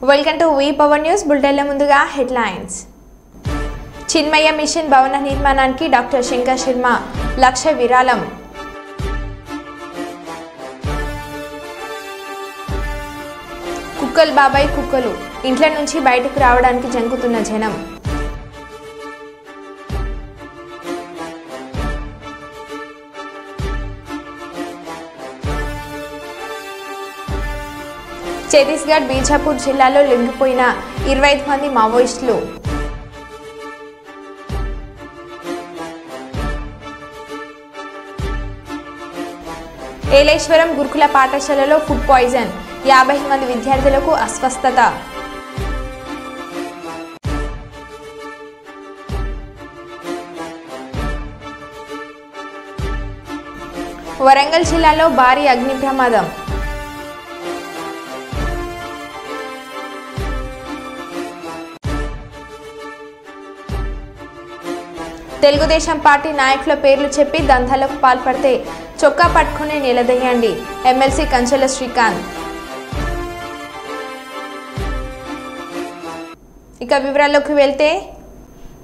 Welcome to V power news బులెటిన్ల ముందుగా headlines. చిన్మయ machine భవన నిర్మాణానికి డాక్టర్ శంకర్ శర్మ లక్ష విరాళం. కుక్కల్ బాబాయ్ కుక్కలు ఇంట్ల నుంచి బయటకు రావడానికి జంకుతున్న జనం. ఛత్తీస్గఢ్ బీజాపూర్ జిల్లాలో లొంగిపోయిన 25 మంది మావోయిస్టులు. ఏలేశ్వరం గురుకుల పాఠశాలలో ఫుడ్ పాయిజన్, 50 మంది విద్యార్థులకు అస్వస్థత. వరంగల్ జిల్లాలో భారీ అగ్ని ప్రమాదం. తెలుగుదేశం పార్టీ నాయకుల పేర్లు చెప్పి దందాలకు పాల్పడితే చొక్కా పట్టుకుని నిలదీయండి, ఎమ్మెల్సీ కంచెల శ్రీకాంత్. ఇక వివరాల్లోకి వెళ్తే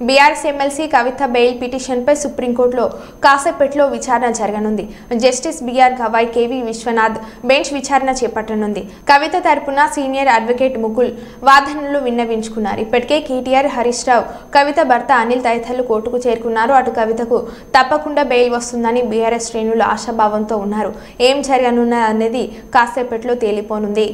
బీఆర్ఎస్ ఎమ్మెల్సీ కవిత బెయిల్ పిటిషన్పై సుప్రీంకోర్టులో కాసేపట్లో విచారణ జరగనుంది. జస్టిస్ బీఆర్ గవాయ్, కేవీ విశ్వనాథ్ బెంచ్ విచారణ చేపట్టనుంది. కవిత తరపున సీనియర్ అడ్వకేట్ ముకుల్ వాదనలు విన్నవించుకున్నారు. ఇప్పటికే కేటీఆర్, హరీష్ రావు, కవిత భర్త అనిల్ తదితరులు కోర్టుకు చేరుకున్నారు. అటు కవితకు తప్పకుండా బెయిల్ వస్తుందని బీఆర్ఎస్ శ్రేణులు ఆశాభావంతో ఉన్నారు. ఏం జరగనున్నదనేది కాసేపట్లో తేలిపోనుంది.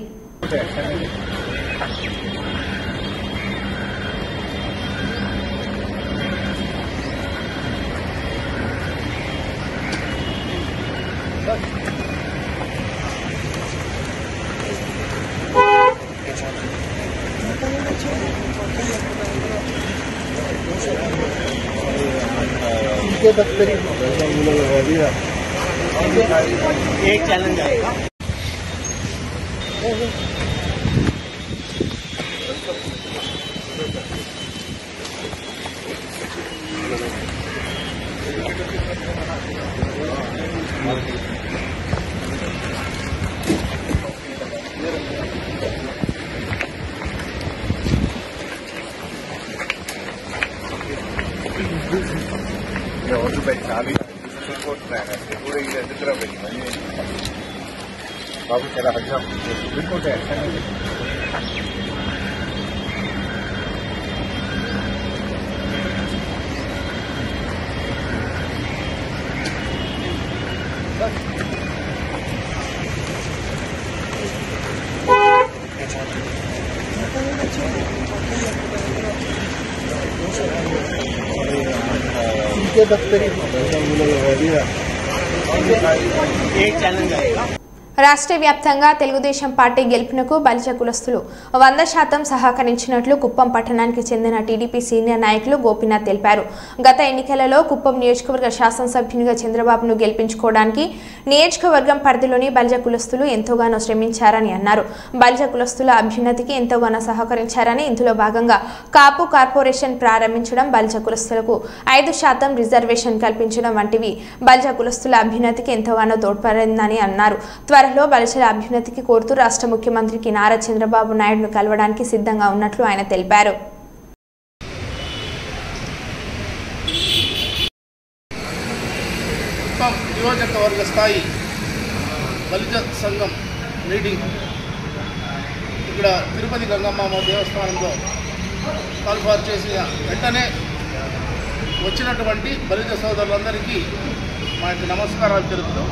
एक चैलेंज आएगा. और बैठाली सुप्रीम कोर्ट में पूरे इधर बाबू चला हजम सुप्रीम कोर्ट है. एक चैलेंज आएगा. రాష్ట్ర వ్యాప్తంగా తెలుగుదేశం పార్టీ గెలుపునకు బలిజ కులస్తులు 100% సహకరించినట్లు కుప్పం పట్టణానికి చెందిన టీడీపీ సీనియర్ నాయకులు గోపీనాథ్ తెలిపారు. గత ఎన్నికలలో కుప్పం నియోజకవర్గ శాసనసభ్యునిగా చంద్రబాబును గెలిపించుకోవడానికి నియోజకవర్గం పరిధిలోని బలిజ కులస్తులు ఎంతోగానో శ్రమించారని అన్నారు. బలిజ కులస్తుల అభ్యున్నతికి ఎంతోగానో సహకరించారని, ఇందులో భాగంగా కాపు కార్పొరేషన్ ప్రారంభించడం, బలిజ కులస్తులకు 5% రిజర్వేషన్ కల్పించడం వంటివి బలిజ కులస్తుల అభ్యున్నతికి ఎంతోగానో తోడ్పడిందని అన్నారు. త్వరలో బలిజల అభ్యున్నతికి కోరుతూ రాష్ట్ర ముఖ్యమంత్రికి నారా చంద్రబాబు నాయుడును కలవడానికి సిద్ధంగా ఉన్నట్లు ఆయన తెలిపారు. నియోజకవర్గ స్థాయి బలిజ సంఘం మీటింగ్ ఇక్కడ తిరుపతి గంగమ్మ దేవస్థానంలో కాల్ఫార్ చేసిన వెంటనే వచ్చినటువంటి బలిజ సోదరులందరికీ మా యొక్క నమస్కారాలు తెలుపుతూ,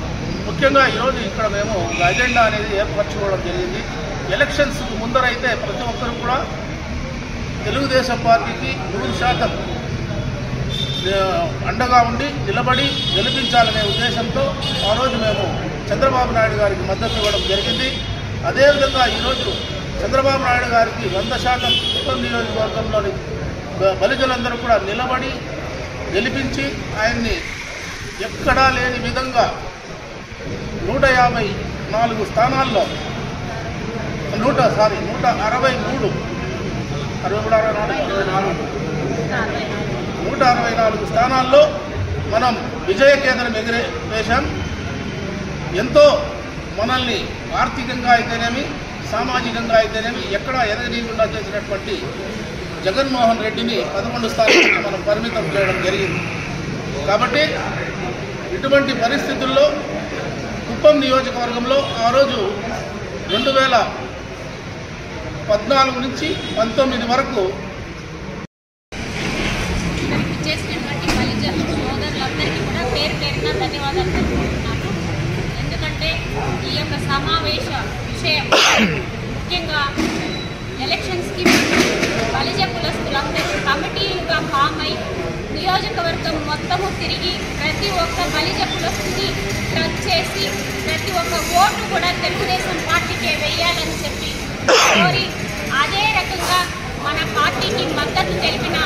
ముఖ్యంగా ఈరోజు ఇక్కడ మేము ఒక అజెండా అనేది ఏర్పరచుకోవడం జరిగింది. ఎలక్షన్స్ ముందరైతే ప్రతి ఒక్కరు కూడా తెలుగుదేశం పార్టీకి 100% అండగా ఉండి నిలబడి గెలిపించాలనే ఉద్దేశంతో ఆ రోజు మేము చంద్రబాబు నాయుడు గారికి మద్దతు ఇవ్వడం జరిగింది. అదేవిధంగా ఈరోజు చంద్రబాబు నాయుడు గారికి 100% కుప్పం నియోజకవర్గంలోని బలిజలందరూ కూడా నిలబడి గెలిపించి ఆయన్ని ఎక్కడా లేని విధంగా 154 స్థానాల్లో 164 స్థానాల్లో మనం విజయ కేంద్రం వేశాం. ఎంతో మనల్ని ఆర్థికంగా అయితేనేమి, సామాజికంగా అయితేనేమి ఎక్కడా ఎదగనీయకుండా చేసినటువంటి జగన్మోహన్ రెడ్డిని 11 స్థానాలకు మనం పరిమితం చేయడం జరిగింది. కాబట్టి ఇటువంటి పరిస్థితుల్లో కుప్పం నియోజకవర్గంలో ఆ రోజు 2014 నుంచి 19 వరకు చేసినటువంటి బలిజ సోదరులందరికీ కూడా పేరు పేరున ధన్యవాదాలు తెలుపుకుంటున్నాను. ఎందుకంటే ఈ యొక్క సమావేశ విషయం ముఖ్యంగా ఎలక్షన్స్కి బలిజ కులస్తులందరూ కమిటీలుగా ఫామ్ అయి నియోజకవర్గం మొత్తము తిరిగి ప్రతి ఒక్క బలిజ కులస్తుని ట్రక్ చేసి ప్రతి ఒక్క ఓటు కూడా తెలుగుదేశం పార్టీకే వేయాలని చెప్పి కోరి అదే రకంగా మన పార్టీకి మద్దతు తెలిపిన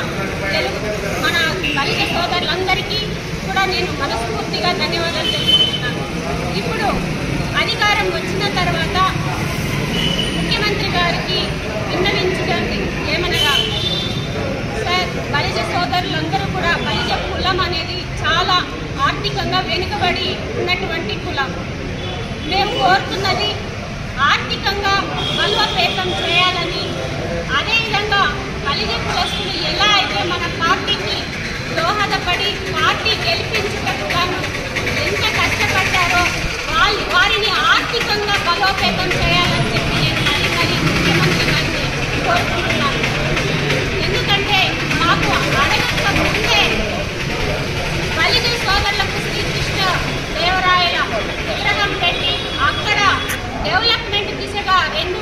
మన బలిజ సోదరులందరికీ కూడా నేను మనస్ఫూర్తిగా ధన్యవాదాలు తెలుపుతున్నాను. ఇప్పుడు అధికారం వచ్చిన తర్వాత ముఖ్యమంత్రి గారికి విన్నవించడానికి ఏమనగా, సార్ బలిజ సోదరులందరూ కూడా బలిజ కులం అనేది చాలా ఆర్థికంగా వెనుకబడి ఉన్నటువంటి కులం. మేము కోరుతున్నది ఆర్థికంగా బలోపేతం చేయాలని, అదేవిధంగా బలిజ కులస్తులు ఎలా అయితే మన పార్టీకి దోహదపడి పార్టీ గెలిపించుటకు గాను ఎంత కష్టపడ్డారో వారిని ఆర్థికంగా బలోపేతం చేయాలని చెప్పి నేను మరీ ముఖ్యమంత్రి గారిని కోరుకుంటున్నాను. ఎందుకంటే మాకు అడగక ముందే బలిజ సోదరులకు శ్రీకృష్ణ దేవరాయల విగ్రహం పెట్టి అక్కడ డెవలప్మెంట్ దిశగా 2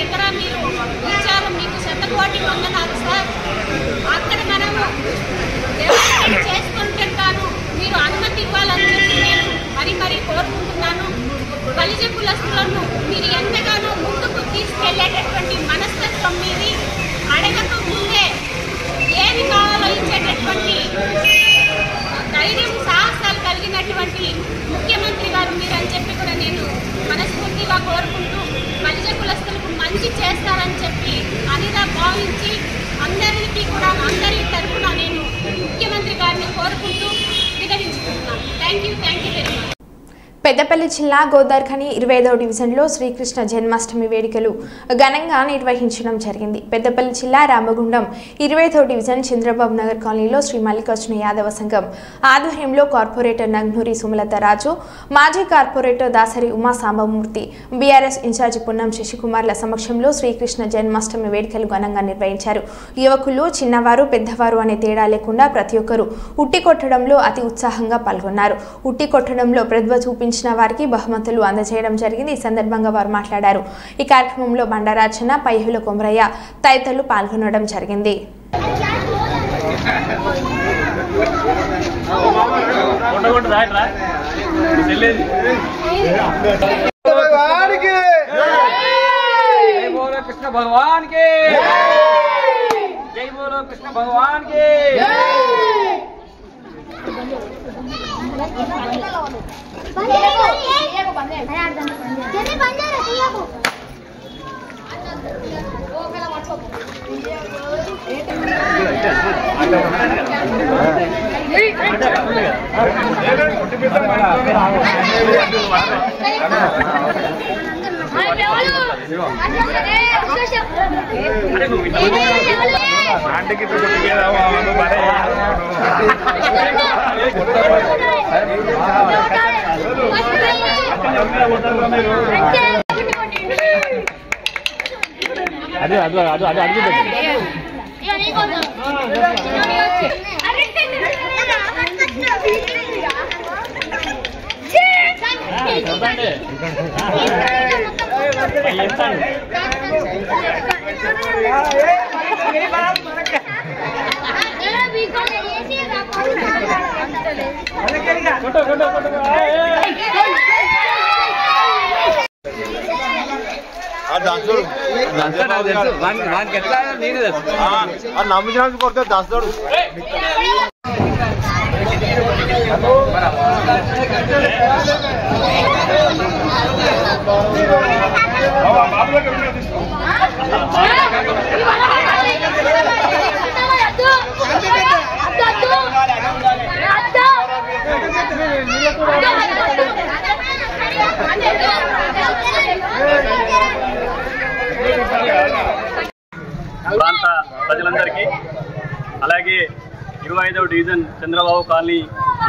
ఎకరా మీరు ఇచ్చారు, మీకు 100 వందనాలు సార్. అక్కడ మనము డెవలప్మెంట్ చేసుకుంటే గాను మీరు అనుమతి ఇవ్వాలని చెప్పి నేను మరీ కోరుకుంటున్నాను. బలిజ కులస్తులను మీరు ఎంతగానో ముందుకు తీసుకెళ్లేటటువంటి మనస్తత్వం మీది. అడగక ముందే ఏమి కావాలో ఇచ్చేటటువంటి ధైర్యం సాహసాలు కలిగినటువంటి ముఖ్యమంత్రి గారు మీరని చెప్పి కూడా నేను మనస్ఫూర్తిగా కోరుకుంటూ బలిజ కులస్తులకు మంచి చేస్తారని చెప్పి అనిదా భావించి అందరికీ కూడా అందరి తరఫున నేను ముఖ్యమంత్రి గారిని కోరుకుంటూ వివరించుకుంటున్నాను. Thank you very much. Peddapalli జిల్లా గోదార్ఖని 25వ డివిజన్లో శ్రీకృష్ణ జన్మాష్టమి వేడుకలు ఘనంగా నిర్వహించడం జరిగింది. పెద్దపల్లి జిల్లా రామగుండం 25వ డివిజన్ చంద్రబాబు నగర్ కాలనీలో శ్రీ మల్లికార్జున యాదవ సంఘం ఆధ్వర్యంలో కార్పొరేటర్ నగ్నూరి సుమలత రాజు, మాజీ corporator Dasari Uma Sambamurthy, BRS in charge Punnam శశికుమార్ల సమక్షంలో శ్రీకృష్ణ జన్మాష్టమి వేడుకలు ఘనంగా నిర్వహించారు. యువకులు, చిన్నవారు, పెద్దవారు అనే తేడా లేకుండా ప్రతి ఒక్కరూ ఉట్టి కొట్టడంలో అతి ఉత్సాహంగా పాల్గొన్నారు. ఉట్టి కొట్టడంలో ప్రతిభ చూపించిన వారికి బహుమతులు అందజేయడం జరిగింది. ఈ సందర్భంగా వారు మాట్లాడారు. ఈ కార్యక్రమంలో బండారాచన, పైహుల కొమరయ్య తదితరులు పాల్గొనడం జరిగింది. कृष्ण भगवान के जय बोलो, कृष्ण भगवान के అదే అదే అదే అదే అడిగి నమ్మించడానికి కొడితే దాస్తాడు. ప్రజలందరికీ, అలాగే 25వ డివిజన్ చంద్రబాబు కాలనీ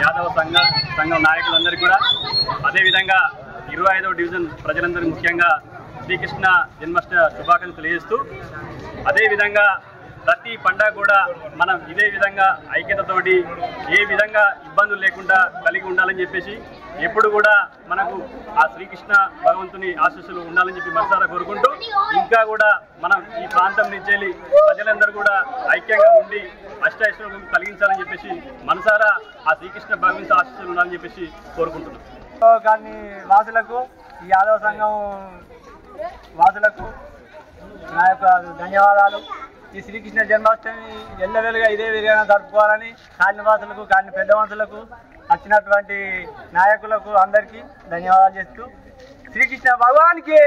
యాదవ సంఘం నాయకులందరికీ కూడా, అదేవిధంగా 25వ డివిజన్ ప్రజలందరికీ ముఖ్యంగా శ్రీకృష్ణ జన్మాష్టమి శుభాకాంక్షలు తెలియజేస్తూ, అదేవిధంగా ప్రతి పండగ కూడా మనం ఇదే విధంగా ఐక్యతతోటి ఏ విధంగా ఇబ్బందులు లేకుండా కలిగి ఉండాలని చెప్పేసి ఎప్పుడు కూడా మనకు ఆ శ్రీకృష్ణ భగవంతుని ఆశీస్సులు ఉండాలని చెప్పి మనసారా కోరుకుంటూ, ఇంకా కూడా మనం ఈ ప్రాంతం నుంచి వెళ్ళి ప్రజలందరూ కూడా ఐక్యంగా ఉండి అష్టైశ్వర్యం కలిగించాలని చెప్పేసి మనసారా ఆ శ్రీకృష్ణ భగవంతుని ఆశీస్సులు ఉండాలని చెప్పేసి కోరుకుంటున్నాం. కానీ వాసులకు, ఈ యాదవ సంఘం వాసులకు నా యొక్క ధన్యవాదాలు. ఈ శ్రీకృష్ణ జన్మాష్టమి ఎల్లవేళగా ఇదే విధంగా జరుపుకోవాలని కాలనివాసులకు, కాలనీ పెద్ద మనుషులకు, వచ్చినటువంటి నాయకులకు అందరికీ ధన్యవాదాలు చేస్తూ శ్రీకృష్ణ భగవానికి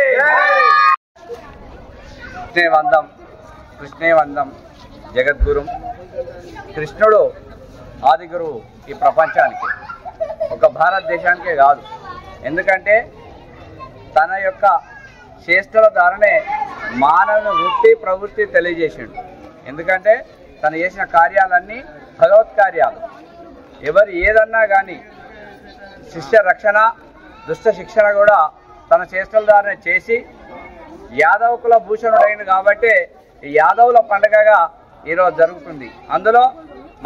కృష్ణే వందం జగద్గురు. కృష్ణుడు ఆదిగురువు ఈ ప్రపంచానికి, ఒక భారతదేశానికే కాదు. ఎందుకంటే తన యొక్క చేష్టల ద్వారానే మానవుని వృత్తి ప్రవృత్తి తెలియజేసాడు. ఎందుకంటే తను చేసిన కార్యాలన్నీ భగవత్ కార్యాలు. ఎవరు ఏదన్నా కానీ శిష్య రక్షణ, దుష్ట శిక్షణ కూడా తన చేష్టల ద్వారానే చేసి యాదవ కుల భూషణుడైంది. కాబట్టి ఈ యాదవుల పండుగగా ఈరోజు జరుగుతుంది. అందులో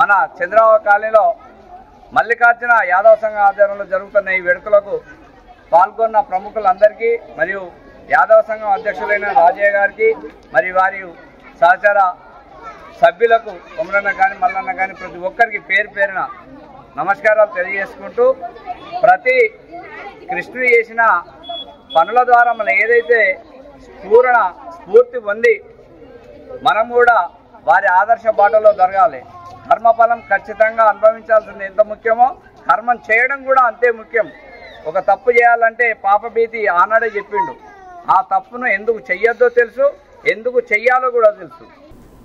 మన చంద్రబాబు కాలనీలో మల్లికార్జున యాదవ సంఘం ఆధ్వర్యంలో జరుగుతున్న ఈ వేడుకలకు పాల్గొన్న ప్రముఖులందరికీ మరియు యాదవ సంఘం అధ్యక్షులైన రాజయ్య గారికి మరియు వారి సహచర సభ్యులకు కొమరన్న కానీ మల్లన్న కానీ ప్రతి ఒక్కరికి పేరు పేరున నమస్కారాలు తెలియజేసుకుంటూ, ప్రతి కృష్ణుడు చేసిన పనుల ద్వారా మనం ఏదైతే స్ఫూర్తి పొంది మనం కూడా వారి ఆదర్శ బాటలో జరగాలి. కర్మఫలం ఖచ్చితంగా అనుభవించాల్సింది ఎంత ముఖ్యమో కర్మం చేయడం కూడా అంతే ముఖ్యం. ఒక తప్పు చేయాలంటే పాపభీతి ఆనాడే చెప్పిండు. ఆ తప్పును ఎందుకు చెయ్యొద్దో తెలుసు, ఎందుకు చెయ్యాలో కూడా తెలుసు.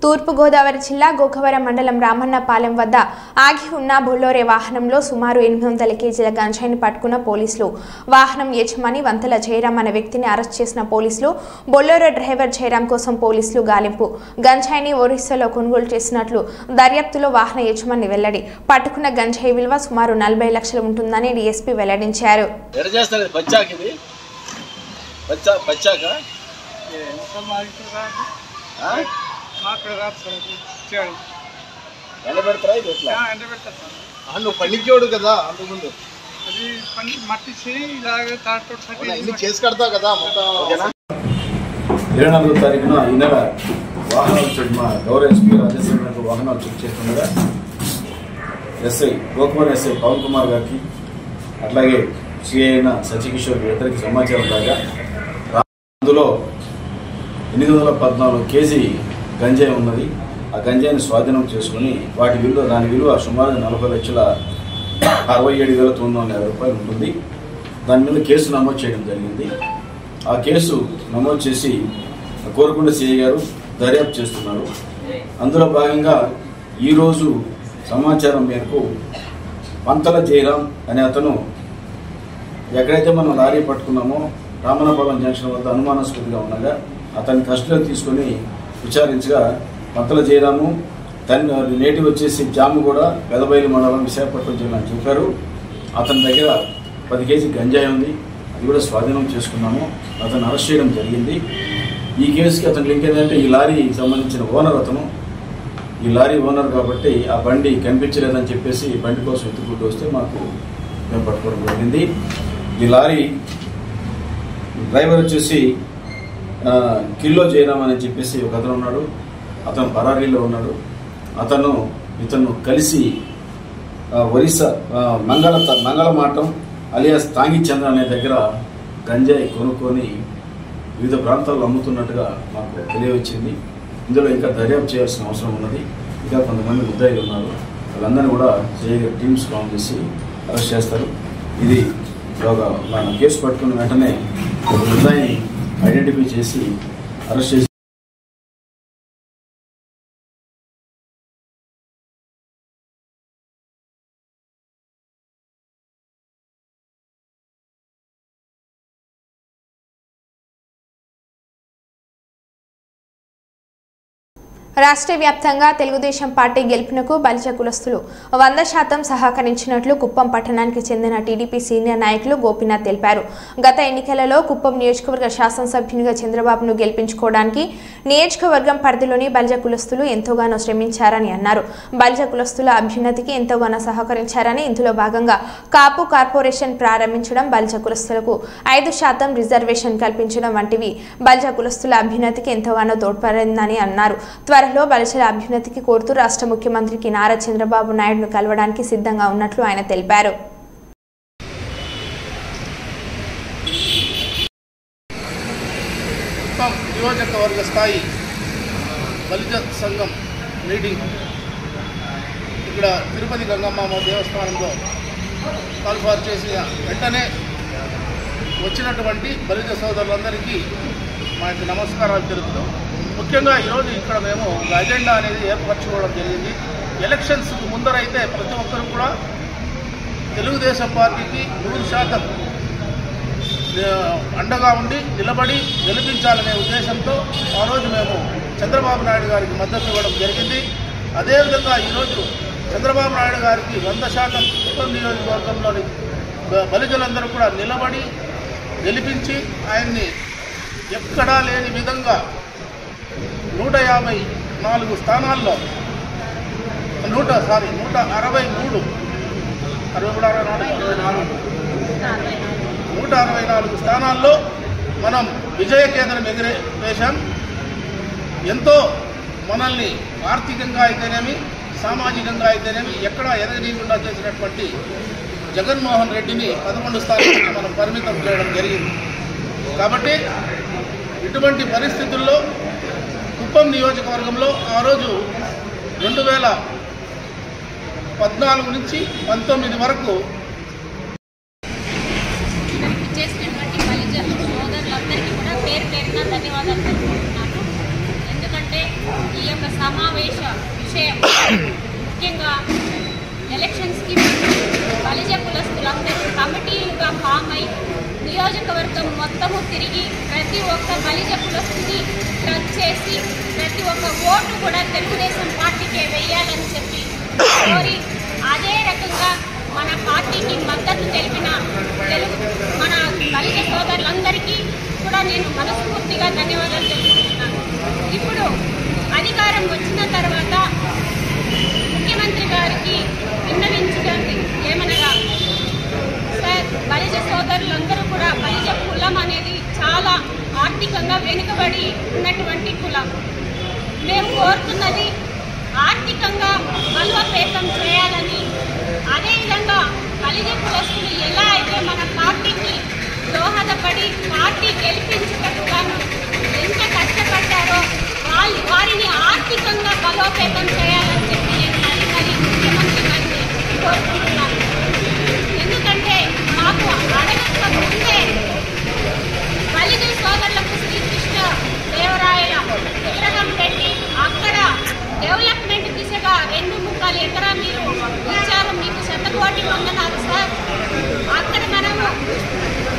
తూర్పుగోదావరి జిల్లా గోకవరం మండలం రామన్నపాలెం వద్ద ఆగి ఉన్న బొల్లోరే వాహనంలో సుమారు 800 కేజీల గంజాయిని పట్టుకున్న పోలీసులు. వాహనం యజమాని వంతల జయరాం అనే వ్యక్తిని అరెస్ట్ చేసిన పోలీసులు. బొల్లోరే డ్రైవర్ జయరాం కోసం పోలీసులు గాలింపు. గంజాయిని ఒరిస్సాలో కొనుగోలు చేసినట్లు దర్యాప్తులో వాహన యజమాని వెల్లడి. పట్టుకున్న గంజాయి విలువ సుమారు 40 లక్షలు ఉంటుందని డీఎస్పీ వెల్లడించారు. నువ్వు పనికివాడు కదా, అంతకుముందు మట్టి చేసి కడతావు కదా. 24వ తారీఖున ఈ నెల వాహనాలు చెక్ మా గౌరవ ఎస్పీ ఆదేశించినట్టు వాహనాలు చెక్ చేస్తుండగా ఎస్ఐ గోకుమార్ ఎస్ఐ పవన్ కుమార్ గారికి, అట్లాగే సిఐ అయిన సచికిషోర్ ఇద్దరికి సమాచారం రాగా అందులో 814 కేజీ గంజాయి ఉన్నది. ఆ గంజాయిని స్వాధీనం చేసుకుని దాని విలువ సుమారు 40,67,950 రూపాయలు ఉంటుంది. దాని మీద కేసు నమోదు చేయడం జరిగింది. ఆ కేసు నమోదు చేసి కోరుకొండ సిఐ గారు దర్యాప్తు చేస్తున్నారు. అందులో భాగంగా ఈరోజు సమాచారం మేరకు వంతల జయరాం అనే అతను ఎక్కడైతే మనం లారీ పట్టుకున్నామో రామన్నపాలెం జంక్షన్ వద్ద అనుమానాస్పదిగా ఉండగా అతన్ని కస్టడీలో తీసుకొని విచారించగా వంతల జయరాము నేటివ్ వచ్చేసి జాము కూడా పెదబయలు మండలం విశాఖపట్నం జిల్లా అని చెప్పారు. అతని దగ్గర 10 కేజీ గంజాయి ఉంది. అది కూడా స్వాధీనం చేసుకున్నాము. అతను అరెస్ట్ చేయడం జరిగింది. ఈ కేసుకి అతను లింక్ ఏంటంటే ఈ లారీకి సంబంధించిన ఓనర్ అతను. ఈ లారీ ఓనర్ కాబట్టి ఆ బండి కనిపించలేదని చెప్పేసి బండి కోసం వెతుక్కుంటూ వస్తే మేము పట్టుకోవడం జరిగింది. ఈ లారీ డ్రైవర్ వచ్చేసి కిల్లో జయరామ్ అని చెప్పేసి ఒక అతను ఉన్నాడు. అతను పరారీలో ఉన్నాడు. ఇతను కలిసి ఒరిస్సా మంగళమాటం అలియాస్ తాంగిచంద్ర అనే దగ్గర గంజాయి కొనుక్కొని వివిధ ప్రాంతాల్లో అమ్ముతున్నట్టుగా మాకు తెలియవచ్చింది. ఇందులో ఇంకా దర్యాప్తు చేయాల్సిన అవసరం ఉన్నది. ఇంకా కొంతమంది ముద్దాయిలు ఉన్నారు. వాళ్ళందరినీ కూడా టీమ్స్ ఫామ్ చేసి అరెస్ట్ చేస్తారు. ఇది మన కేసు పట్టుకున్న వెంటనే ఒక ముద్దాయిని ఐడెంటిఫై చేసి అరెస్ట్ చేసి రాష్ట్ర వ్యాప్తంగా తెలుగుదేశం పార్టీ గెలుపునకు బలిజ కులస్తులు 100% సహకరించినట్లు కుప్పం పట్టణానికి చెందిన టీడీపీ సీనియర్ నాయకులు గోపీనాథ్ తెలిపారు. గత ఎన్నికలలో కుప్పం నియోజకవర్గ శాసనసభ్యునిగా చంద్రబాబును గెలిపించుకోవడానికి నియోజకవర్గం పరిధిలోని బలిజ కులస్తులు ఎంతోగానో శ్రమించారని అన్నారు. బలిజ కులస్తుల అభ్యున్నతికి ఎంతోగానో సహకరించారని, ఇందులో భాగంగా కాపు కార్పొరేషన్ ప్రారంభించడం, బలిజ కులస్తులకు 5% రిజర్వేషన్ కల్పించడం వంటివి బలిజ కులస్తుల అభ్యున్నతికి ఎంతోగానో తోడ్పడిందని అన్నారు. త్వరలో బలిజల అభ్యున్నతికి కోరుతూ రాష్ట్ర ముఖ్యమంత్రికి నారా చంద్రబాబు నాయుడును కలవడానికి సిద్ధంగా ఉన్నట్లు ఆయన తెలిపారు. నియోజకవర్గ స్థాయి బలిజ సంఘం మీటింగ్ ఇక్కడ తిరుపతి గంగమ్మ దేవస్థానంలో కాల్ఫార్ చేసిన వెంటనే వచ్చినటువంటి బలిజ సోదరులందరికీ మా యొక్క నమస్కారాలు తెలుపుతూ, ముఖ్యంగా ఈరోజు ఇక్కడ మేము ఒక అజెండా అనేది ఏర్పరచుకోవడం జరిగింది. ఎలక్షన్స్ ముందరైతే ప్రతి ఒక్కరు కూడా తెలుగుదేశం పార్టీకి 100% అండగా ఉండి నిలబడి గెలిపించాలనే ఉద్దేశంతో ఆ రోజు మేము చంద్రబాబు నాయుడు గారికి మద్దతు ఇవ్వడం జరిగింది. అదేవిధంగా ఈరోజు చంద్రబాబు నాయుడు గారికి 100% కుప్పం నియోజకవర్గంలోని బలిజలందరూ కూడా నిలబడి గెలిపించి ఆయన్ని ఎక్కడా లేని విధంగా 154 స్థానాల్లో 164 స్థానాల్లో మనం విజయకేతనం ఎగిరేసాం. ఎంతో మనల్ని ఆర్థికంగా అయితేనేమి, సామాజికంగా అయితేనేమి ఎక్కడా ఎదగనీయకుండా చేసినటువంటి జగన్మోహన్ రెడ్డిని 11 స్థానాలకు మనం పరిమితం చేయడం జరిగింది. కాబట్టి ఇటువంటి పరిస్థితుల్లో కుప్పం నియోజకవర్గంలో ఆ రోజు 2014 నుంచి 19 వరకు చేసినటువంటి బలిజ సోదరులందరికీ కూడా పేరు పేరున ధన్యవాదాలు తెలుపుతున్నాను. ఎందుకంటే ఈ యొక్క సమావేశ విషయం ముఖ్యంగా ఎలక్షన్స్కి బలిజ కులస్తులందరూ కమిటీలుగా ఫామ్ అయి నియోజకవర్గం మొత్తము తిరిగి ప్రతి ఒక్క బలిజ కులస్తుని టచ్ చేసి ప్రతి ఒక్క ఓటు కూడా తెలుగుదేశం పార్టీకే వెయ్యాలని చెప్పి కోరి, అదే రకంగా మన పార్టీకి మద్దతు తెలిపిన మన బలిజ సోదరులందరికీ కూడా నేను మనస్ఫూర్తిగా ధన్యవాదాలు తెలుపుతున్నాను. ఇప్పుడు అధికారం వచ్చిన తర్వాత ముఖ్యమంత్రి గారికి విన్నవించడానికి ఏమనగా, సార్, బలిజ సోదరులందరూ కూడా బలిజ కులం అనేది చాలా ఆర్థికంగా వెనుకబడి ఉన్నటువంటి కులం. మేము కోరుతున్నది ఆర్థికంగా బలోపేతం చేయాలని, అదేవిధంగా బలిజ కులస్తులు ఎలా అయితే మన పార్టీకి దోహదపడి పార్టీ గెలిపించుటకు గాను ఎంత కష్టపడ్డారో వారిని ఆర్థికంగా బలోపేతం చేయాలని చెప్పి నేను మరీ ముఖ్యమంత్రి గారిని కోరుకుంటున్నాను. ఎందుకంటే మాకు అడగక ముందే బలిజ సోదరులకు శ్రీకృష్ణ దేవరాయల విగ్రహం పెట్టి అక్కడ డెవలప్మెంట్ దిశగా 2.25 ఎకరా మీరు ఇచ్చారు, మీకు 100 కోటి వందనాలు సార్. అక్కడ మనము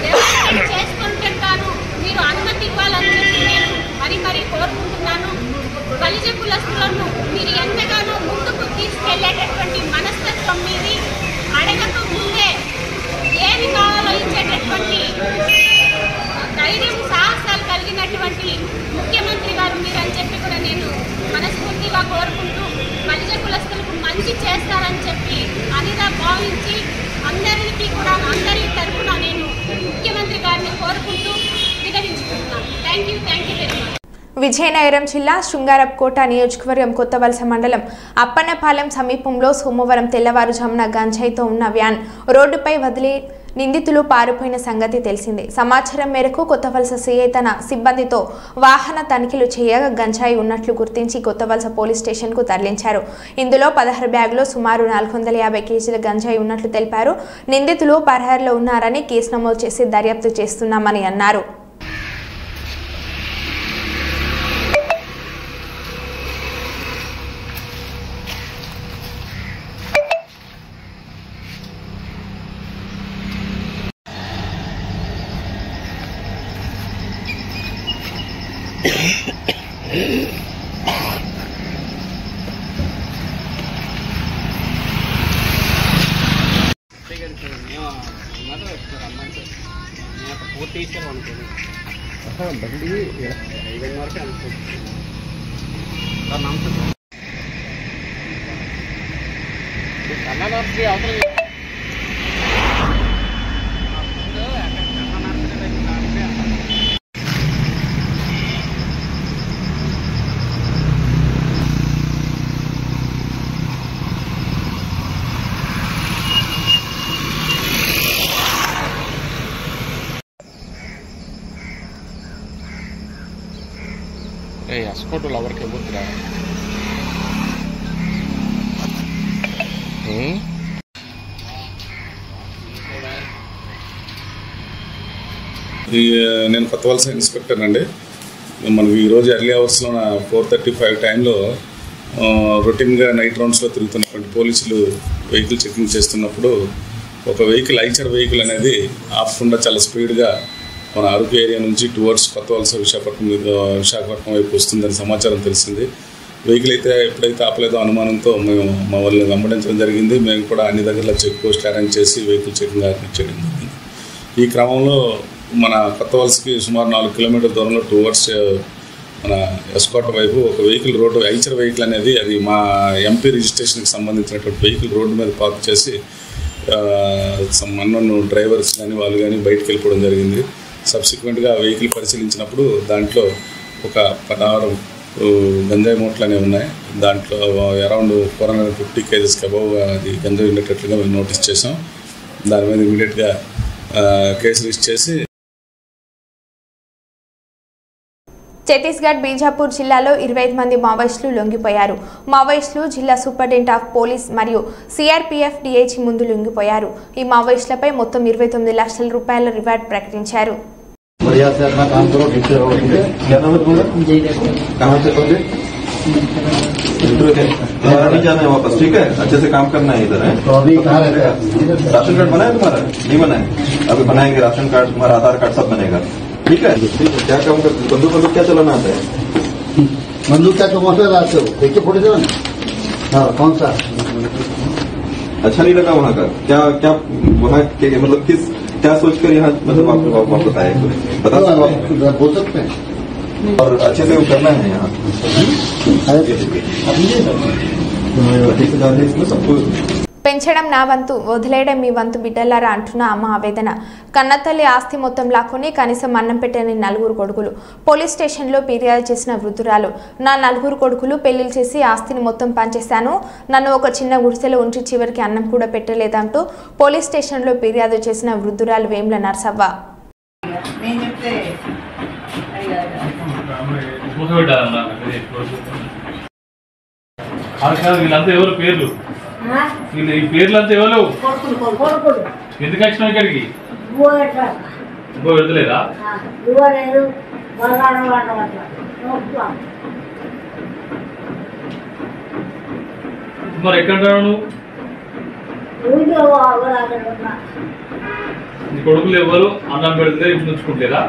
డెవలప్మెంట్ చేసుకుంటే గాను మీరు అనుమతి ఇవ్వాలని చెప్పి నేను మరీ కోరుకుంటున్నాను. బలిజ కులస్తులను మీరు ఎంతగానో ముందుకు తీసుకెళ్లేటటువంటి మనస్తత్వం మీది. అడగక ముందే ఏమి కావాలో ఇచ్చేటటువంటి ధైర్యం, సాహసాలు కలిగినటువంటి ముఖ్యమంత్రి గారు మీరని చెప్పి కూడా నేను మనస్ఫూర్తిగా కోరుకుంటూ, బలిజ కులస్తులకు మంచి చేస్తారని చెప్పి అనిదా భావించి అందరికీ కూడా అందరి తరఫున నేను ముఖ్యమంత్రి గారిని కోరుకుంటూ వివరించుకుంటున్నాను. Thank you very much. Vizianagaram జిల్లా శృంగారపుకోట నియోజకవర్గం కొత్తవలస మండలం అప్పన్నపాలెం సమీపంలో సోమవారం తెల్లవారుజామున గంజాయితో ఉన్న వ్యాన్ రోడ్డుపై వదిలి నిందితులు పారిపోయిన సంగతి తెలిసిందే. సమాచారం మేరకు కొత్తవలస సీఐ తన సిబ్బందితో వాహన తనిఖీలు చేయగా గంజాయి ఉన్నట్లు గుర్తించి కొత్తవలస పోలీస్ స్టేషన్కు తరలించారు. ఇందులో 16 బ్యాగులో సుమారు 450 కేజీల గంజాయి ఉన్నట్లు తెలిపారు. నిందితులు పరారీలో ఉన్నారని కేసు నమోదు చేసి దర్యాప్తు చేస్తున్నామని అన్నారు. Ascolto la perché vuol tirare. నేను కొత్తవలస ఇన్స్పెక్టర్ అండి. మనకి ఈరోజు ఎర్లీ అవర్స్లో 4:35 టైంలో రొటీన్గా నైట్ రౌండ్స్లో తిరుగుతున్నటువంటి పోలీసులు వెహికల్ చెకింగ్ చేస్తున్నప్పుడు ఒక వెహికల్ ఐచర్ వెహికల్ అనేది ఆపకుండా చాలా స్పీడ్గా మన అరకు ఏరియా నుంచి టువర్డ్స్ కొత్తవలస విశాఖపట్నం వైపు వస్తుందని సమాచారం తెలిసింది. వెహికల్ అయితే ఎప్పుడైతే ఆపలేదో అనుమానంతో మేము మా వాళ్ళని వెంబడించడం జరిగింది. మేము కూడా అన్ని దగ్గరలో చెక్ పోస్ట్ అరేంజ్ చేసి వెహికల్ చెకింగ్ చేయడం జరిగింది. ఈ క్రమంలో మన కొత్తవలసకి సుమారు 4 కిలోమీటర్ల దూరంలో టువర్డ్స్ మన ఎస్కోట వైపు ఒక వెహికల్ రోడ్డు ఐచర్ వెహికల్ అనేది అది మా ఎంపీ రిజిస్ట్రేషన్కి సంబంధించినటువంటి వెహికల్ రోడ్డు మీద పార్క్ చేసి అన్నోన్ డ్రైవర్స్ కానీ వాళ్ళు కానీ బయటకు వెళ్ళిపోవడం జరిగింది. సబ్సిక్వెంట్గా వెహికల్ పరిశీలించినప్పుడు దాంట్లో ఒక 16 గంజాయి మూటలు అనేవి ఉన్నాయి. దాంట్లో అరౌండ్ 450 కేజెస్కి అబవ్ అది గంజాయి ఉండేటట్లుగా మేము నోటీస్ చేసాం. దాని మీద ఇమీడియట్గా కేసు రిజిస్టర్ చేసి ఛత్తీస్గఢ్ బీజాపూర్ జిల్లాలో 25 మంది మావోయిస్టులు లొంగిపోయారు. మావోయిస్టులు జిల్లా సూపరింటెండెంట్ ఆఫ్ పోలీస్ మరియు సిఆర్పీఎఫ్ డీఐజీ ముందు లొంగిపోయారు. ఈ మావోయిస్టులపై మొత్తం 29 లక్షల రూపాయల రివార్డ్ ప్రకటించారు. नहीं जाना है वापस, ठीक है? अच्छे से काम करना है इधर है। तो अभी कहाँ रहते हैं? राशन कार्ड बनाया तुम्हारा? नहीं बनाए, अभी बनाएंगे। राशन कार्ड, तुम्हारा आधार कार्ड सब बनेगा, ठीक है? क्या काम करते? बंदूक क्या चलाना आता है? बंदूक क्या कौन सा लाते हो? देखिए फोटो चला हाँ, कौन सा अच्छा नहीं लगा वहाँ का? क्या क्या वहाँ के मतलब किस क्या सोच कर यहाँ मतलब आपको वापस आए? बता बोल सकते हैं और अच्छे से करना है यहाँ सबको పెంచడం నా వంతు, వదిలేయడం మీ వంతు బిడ్డలారా అంటున్న అమ్మ ఆవేదన. కన్నతల్లి ఆస్తి మొత్తం లాక్కొని కనీసం అన్నం పెట్టని 4 కొడుకులు. పోలీస్ స్టేషన్లో ఫిర్యాదు చేసిన వృద్ధురాలు, నా 4 కొడుకులు పెళ్లిళ్ళు చేసి ఆస్తిని మొత్తం పంచేశాను, నన్ను ఒక చిన్న గుడిసెలో ఉంచి చివరికి అన్నం కూడా పెట్టలేదంటూ పోలీస్ స్టేషన్లో ఫిర్యాదు చేసిన వృద్ధురాలు వేముల నర్సవ్వ. వీళ్ళంతా ఎవరు పేర్లు? వీళ్ళు ఈ పేర్లంతా ఎవరు? ఎందుకు వచ్చినావు ఇక్కడికి? ఇంకో వెళ్తలేదా? మరి ఎక్కడున్నావు నువ్వు? నీ కొడుకులు ఎవరు అన్నం పెడితే ఇప్పుడు ఉంచుకుంటారా?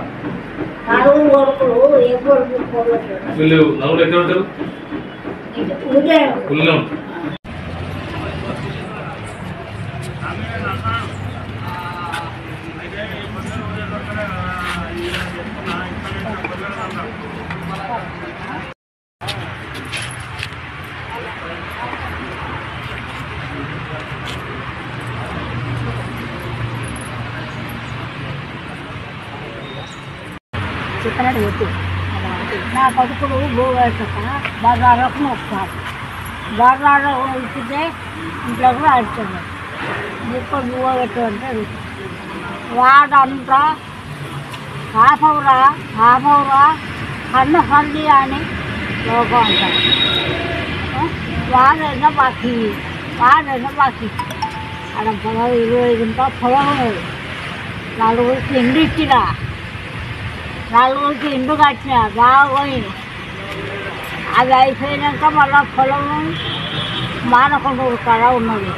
వీళ్ళు నలుగురు ఎక్కడ ఉంటారు? పుల్లిలో ఉంటారు. చెప్పినట్టు చెప్పి నా కొడుకులు భూవేశాక బజార్లకు వస్తారు. బజార్లో ఇచ్చితే ఇంట్లో కూడా అడుగుతున్నారు. ముక్కలు భూవ పెట్టమంటే వాడంతా హాఫవురా కన్ను హల్లి అని లోకం అంటారు. వాడైనా బాకీ అక్కడ పొలం 20 గుంటల పొలం ఉన్నది. 4 ఇండు ఇచ్చినా, 4 ఇండు కట్టినా బాగా పోయింది. అది అయిపోయినాక మళ్ళీ పొలం మానకొండ కాడ ఉన్నది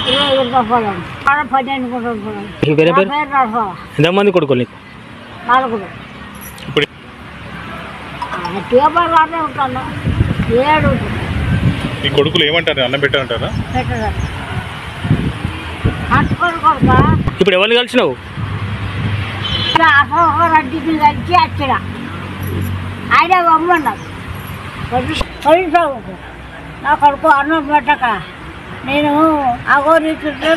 20 గుంటల పొలం, కాడ 12 గుంటల పొలం. ఎంతమంది కొడుకులు నీకు? 4. గట్టిగా బాగానే ఉంటాను. 7 ఈ కొడుకులు ఏమంటారు? అన్నం పెట్టారంటారా? పెట్టదా కట్టుకొని కొడుక. ఇప్పుడు ఎవరిని కలిసినావు? వచ్చిన అశోక రెడ్డిని కలిసి వచ్చిన ఆయన రమ్మన్నారు పోలీసు నా కొడుకు అన్నం పెట్టక నేను అగోరీతుంటే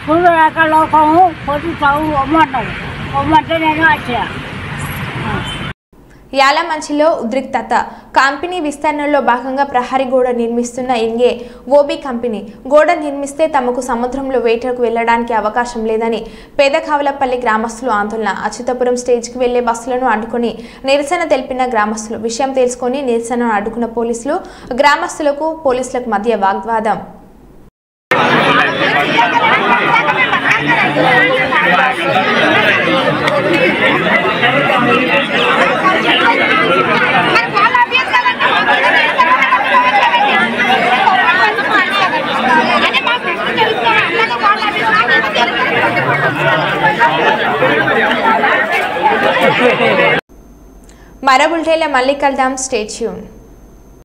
సూర్యరేఖ లోకము పోలీసు రమ్మన్నారు రమ్మంటే నేను వచ్చిన. యాలమంచిలో ఉద్రిక్తత. కంపెనీ విస్తరణలో భాగంగా ప్రహరీ గోడ నిర్మిస్తున్న ఇంగే ఓబీ కంపెనీ గోడ నిర్మిస్తే తమకు సముద్రంలో వేటకు వెళ్లడానికి అవకాశం లేదని పేదకావలపల్లి గ్రామస్తులు ఆందోళన. అచ్యుతపురం స్టేజ్కి వెళ్లే బస్సులను అడ్డుకొని నిరసన తెలిపిన గ్రామస్తులు. విషయం తెలుసుకొని నిరసనను అడ్డుకున్న పోలీసులకు మధ్య వాగ్వాదం. మరో బులెటిన్లో మళ్ళీ కలుద్దాం. Stay tune.